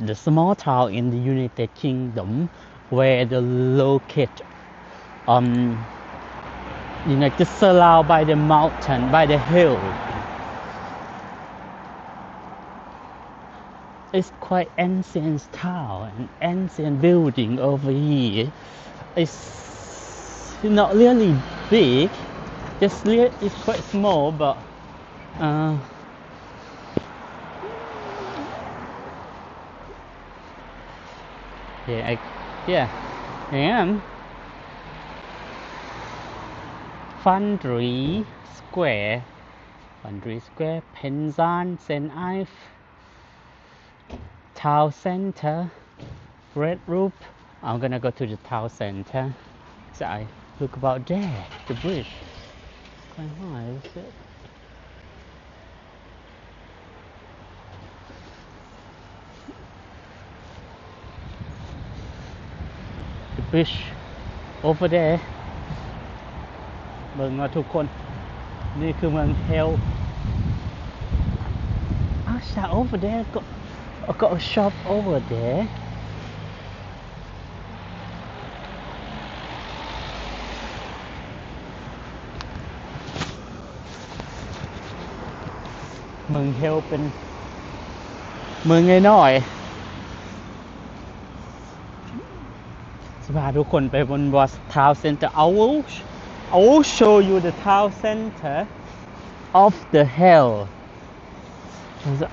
the small town in the United Kingdom where the locate just surrounded by the mountain, by the hill. It's quite ancient town and ancient building over here. It's not really big, it's quite small, but and Foundry Square, Penzance, St. Ives, Town Center, Red Roof. I'm gonna go to the town center. So I look about there, the bridge. Quite high, is it? The bridge over there. เบิ่งว่าทุกคนนี่คือเมืองเฮลover there got a shop over there.เมืองเฮลเป็นเมืองน้อยๆจะพาทุกคนไปบนtown center. I will show you the town center of the hill.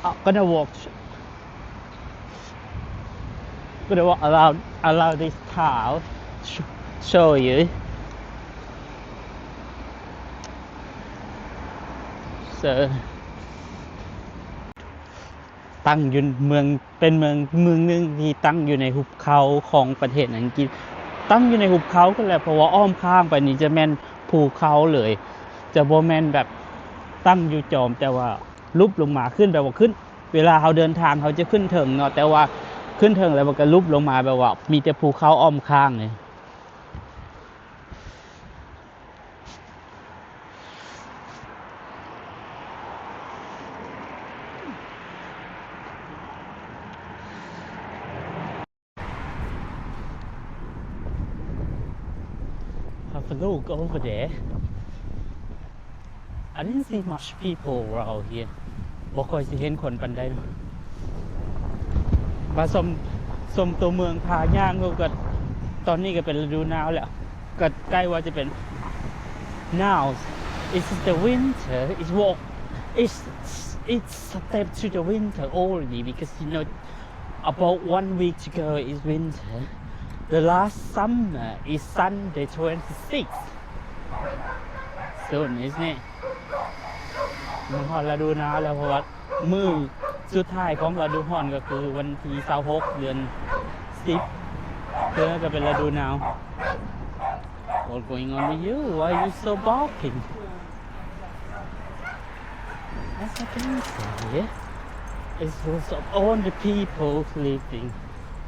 I'm gonna walk around this town, show you. So ตั้งอยู่เมืองเป็นเมืองนึงที่ตั้งอยู่ในหุบเขาของประเทศอังกฤษตั้งอยู่ในหุบเขาก็แหละเพราะว่าอ้อมข้างไปนี่จะแม่นภูเขาเลยจะบ่แม่นแบบตั้งอยู่จอมแต่ว่าลุบลงมาขึ้นแบบว่าขึ้นเวลาเขาเดินทางเขาจะขึ้นเถิงเนาะแต่ว่าขึ้นเถิงแล้วมันก็ลุบลงมาแบบว่ามีแต่ภูเขาอ้อมข้างเลย Have a look over there. I didn't see much people around here. บ่ค่อยสิเห็นคนปานใดมาชมตัวเมืองพาย่างก็ตอนนี้ก็เป็นฤดูหนาวแล้วก็ใกล้ว่าจะเป็น Now it's the winter. It's step to the winter already because about 1 week to go is winter. The last summer is Sunday 26th. Soon, isn't it? มันฮอดฤดูหนาวแล้วเพราะว่ามื้อสุดท้ายของฤดูร้อนก็คือวันที่26เดือน10เดือนก็เป็นฤดูหนาว What's going on with you? Why are you so barking? As I can see, it's lots of all the people sleeping.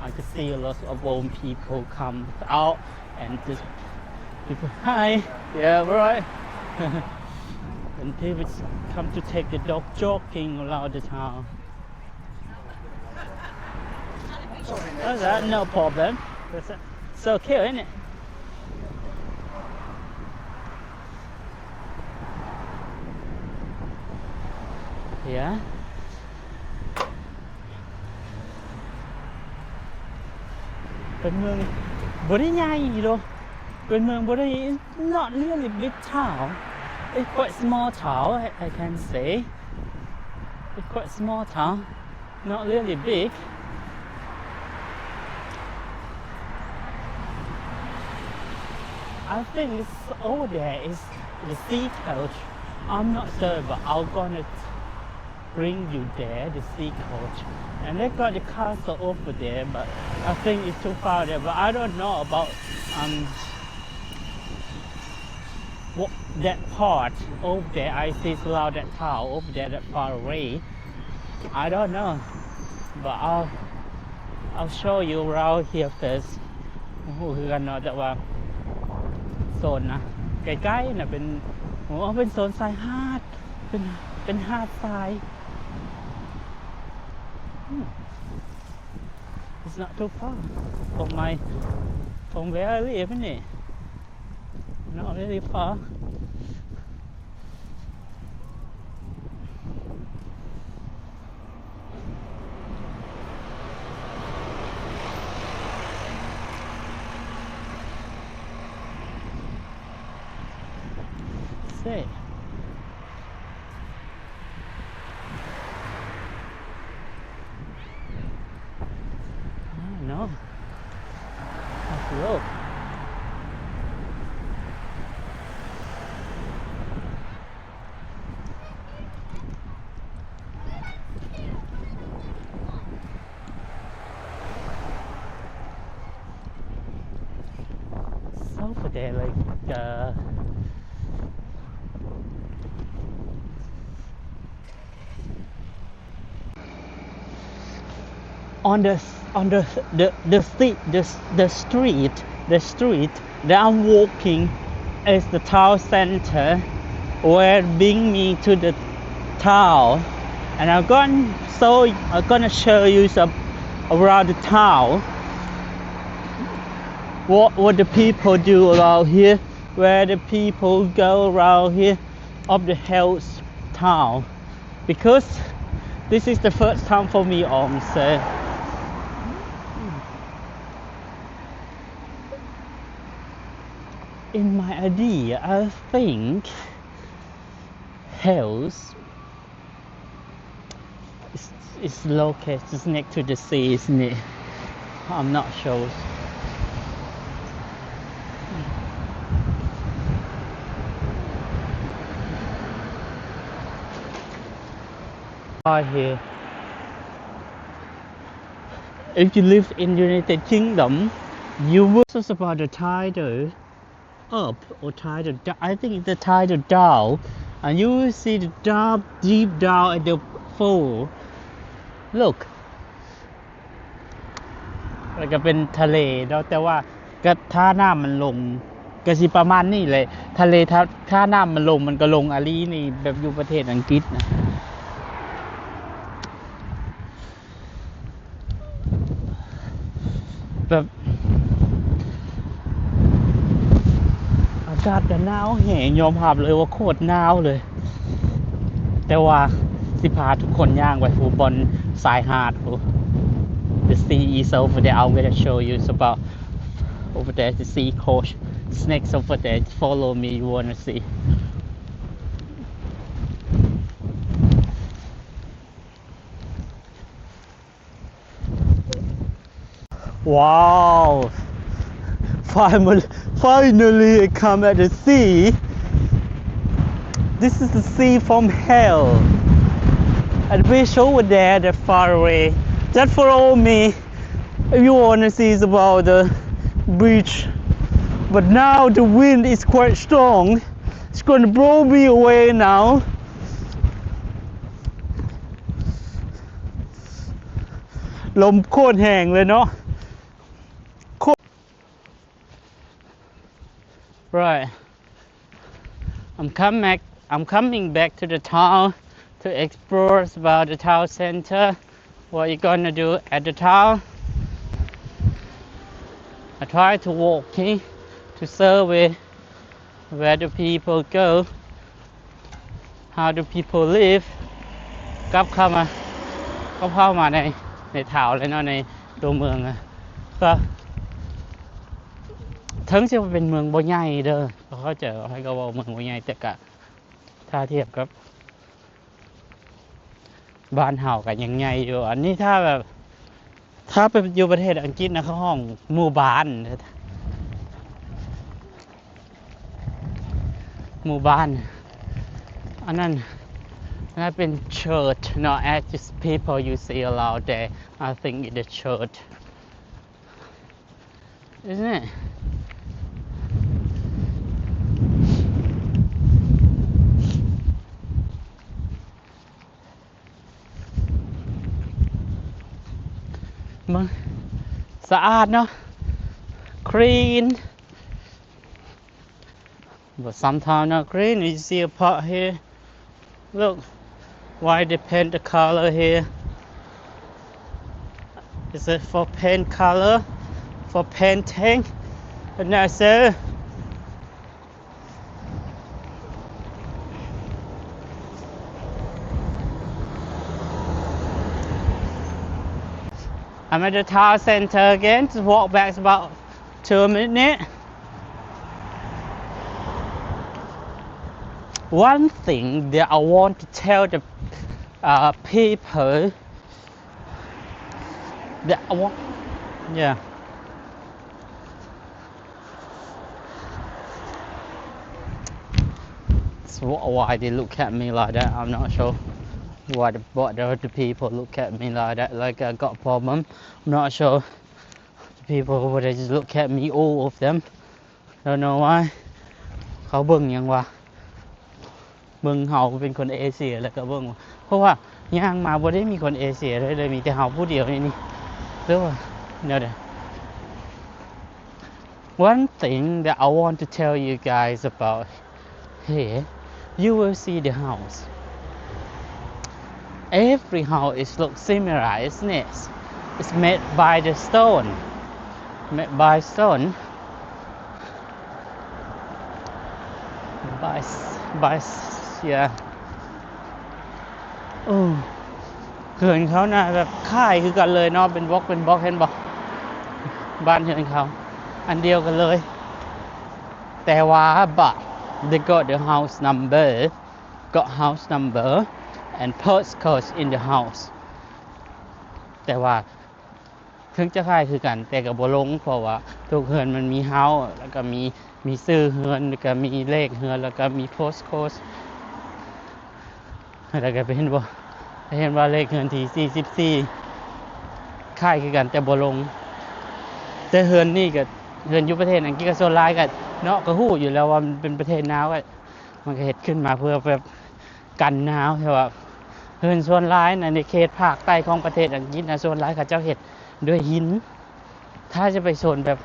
I can see a lot of old people come out and just people, hi, yeah, right. And people come to take the dog jogging around the town. That's no problem. It's okay, isn't it? Yeah. เป็นเมืองบ่ได้ใหญ่ดอกเป็นเมืองบ่ได้ not really big town. It's quite small town, I can say. It's quite small town, not really big. I think it's over there is the sea coach. I'm not sure, but I'm gonna bring you there, the sea coach. And they got the castle over there, but I think it's too far there. But I don't know about what that part over there. I see around that town over there, that far away. I don't know, but I'll show you around here first. คือกันเนาะแต่ว่าโซนนะใกล้ๆน่ะเป็นเป็นโซนทรายหาดเป็นหาดทราย It's not too far from where I live, isn't it? Not really far. Say. No. Look. So over there, like, on the street that I'm walking is the town center where bring me to the town, and I'm gonna show you some around the town, what the people do around here, where the people go around here of the hills town, because this is the first time for me also. In my idea, I think hills is located just next to the sea, isn't it? I'm not sure. Here. If you live in United Kingdom, you will just about the tidal up or tidal down. I think it's the tidal down, and you will see the deep down at the fall. Look. แล้วก็เป็นทะเลเนาะแต่ว่าก็ถ้าน้ำมันลงก็สิประมาณนี้เลยทะเลถ้าน้ำมันลงมันก็ลงอาลีนี่แบบอยู่ประเทศอังกฤษนะแบบอากาศก็หนาวแห้งยอมรับเลยว่าโคตรหนาวเลยแต่ว่าสิพาทุกคนย่างไปฟูบอนสายหาด The sea is over there. I'm going to show you. It's about over there, the sea coast. Snakes over there. Follow me. You want to see. Wow. Finally I come at the sea. This is the sea from hell. And the beach over there, that far away. Just follow me if you want to see about the beach. But now the wind is quite strong. It's going to blow me away now. Lom โคตรแห้งเลยเนาะ Right. I'm coming back to the town to explore about the town center. What you gonna do at the town? I try to walk to survey where the people go, how do people live. เข้ามาในทาวน์เลยเนาะในตัวเมืองอ่ะก็ถึงจะเป็นเมืองบ่ใหญ่เด้อเขาจะให้ก็ว่าเมืองบ่ใหญ่แต่ก็ถ้าเทียบกับบ้านเฮาก็ยังใหญ่อยู่อันนี้ถ้าไปอยู่ประเทศอังกฤษนะเขาห้องหมู่บ้านอันนั้นเป็น church not just people you see around there. I think it's a church, isn't it?สะอาดเนาะ clean but sometimes not clean. You see a pot here. Look why they paint the color here. Is it for paint color? For painting? No, sir. I'm at the town center again. To walk back about 2 minutes. One thing that I want to tell the people that I want, yeah. So why they look at me like that? I'm not sure. Why the people look at me like that? Like I got a problem. I'm not sure. The people would just look at me, all of them. Don't know why. เขาเบิ่งหยังวะเบิ่งเฮาเป็นคนเอเชียแล้วก็เบิ่งเพราะว่าย่างมาบ่ได้มีคนเอเชียเลยมีแต่เฮาผู้เดียวนี่หรือว่าเดี๋ยว One thing that I want to tell you guys about here, you will see the house. Every house is look similar, isn't it? It's made by the stone. Made by stone. By yeah. เฮือนเขาน่ะแบบคล้ายคือกันเลยเนาะเป็นบล็อกเห็นบ่บ้านเฮือนเขาอันเดียวกันเลยแต่ว่าbut they got the house number and postcode in the house แต่ว่าถึงจะคล้ายคือกันแต่ก็บ่ลงเพราะว่าทุกเฮือนมันมีเฮาส์แล้วก็มีชื่อเฮือนแล้วก็มีเลขเฮือนแล้วก็มี postcode แล้วก็เห็นบ่เห็นว่าเลขเฮือนที่44คล้ายคือกันแต่บ่ลงแต่เฮือนนี่ก็เฮือนอยู่ประเทศอังกฤษก็โซนหลายก็เนาะก็ฮู้อยู่แล้วว่ามันเป็นประเทศหนาวก็มันก็เฮ็ดขึ้นมาเพื่อแบบกันหนาวแต่ว่าเฮือนโซนหลายในเขตภาคใต้ของประเทศอังกฤษนะโซนหลายเขาเจ้าเฮ็ดด้วยหินถ้าจะไปโซนแบบ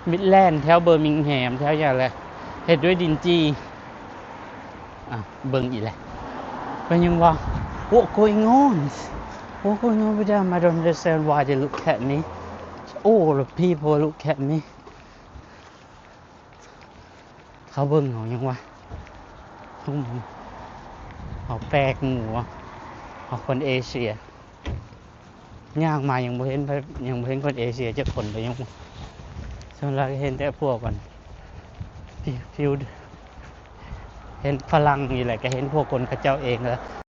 มิดแลนด์แถวเบอร์มิงแฮมแถวอย่างไรเฮ็ดด้วยดินจีเบิ่งอีกแหละเป็นยังว่า What going on? What going on with them? I don't understand why they look at me. All the people look at me. เขาเบิ่งเขายังว่าเขาแปลกหมู่เขาคนเอเชียย่างมายังบ่เห็นคนเอเชียจักคนเลยยังส่วนหลายเห็นแต่พวกกันฟิวเห็นฝรั่งนี่แหละก็เห็นพวกคนเขาเจ้าเองแล้ว